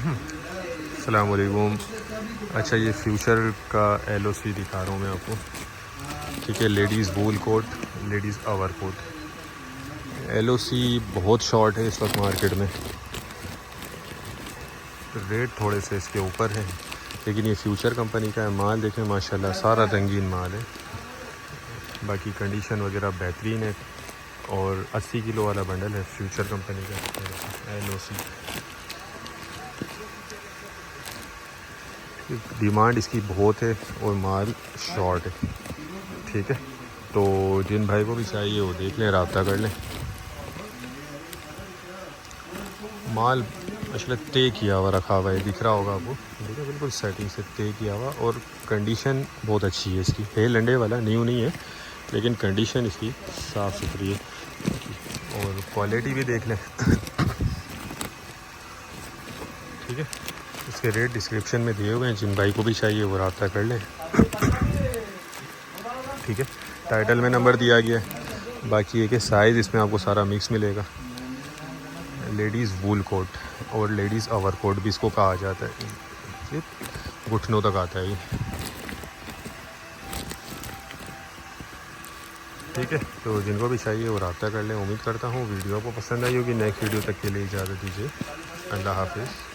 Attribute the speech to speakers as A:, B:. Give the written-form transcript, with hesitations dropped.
A: अस्सलाम वालेकुम। अच्छा, ये फ्यूचर का LOC दिखा रहा हूँ मैं आपको। ठीक है, ladies wool coat, ladies over coat. LOC बहुत शॉर्ट है इस वक्त मार्केट में, रेट थोड़े से इसके ऊपर है, लेकिन ये फ्यूचर कंपनी का है। माल देखें माशाल्लाह, सारा रंगीन माल है। बाकी कंडीशन वगैरह बेहतरीन है। और 80 किलो वाला बंडल है फ्यूचर कंपनी का LOC। डिमांड इसकी बहुत है और माल शॉर्ट है। ठीक है, तो जिन भाई को भी चाहिए वो देख लें, रब्ता कर लें। माल माशाल्लाह तय किया हुआ रखा हुआ है, दिख रहा होगा आपको। देखिए बिल्कुल सेटिंग से तय किया हुआ, और कंडीशन बहुत अच्छी है इसकी। है लंडे वाला, न्यू नहीं है, लेकिन कंडीशन इसकी साफ़ सुथरी है। और क्वालिटी भी देख लें। ठीक है, इसके रेट डिस्क्रिप्शन में दिए हुए हैं, जिन भाई को भी चाहिए वो रब्ता कर लें। ठीक है, टाइटल में नंबर दिया गया है। बाकी है कि साइज़ इसमें आपको सारा मिक्स मिलेगा। लेडीज़ वूल कोट और लेडीज़ ओवर कोट भी इसको कहा जाता है। ये घुटनों तक आता है ये। ठीक है, तो जिनको भी चाहिए वो रब्ता कर लें। उम्मीद करता हूँ वीडियो को पसंद आई होगी। नेक्स्ट वीडियो तक के लिए इजाज़त दीजिए। अल्लाह हाफिज़।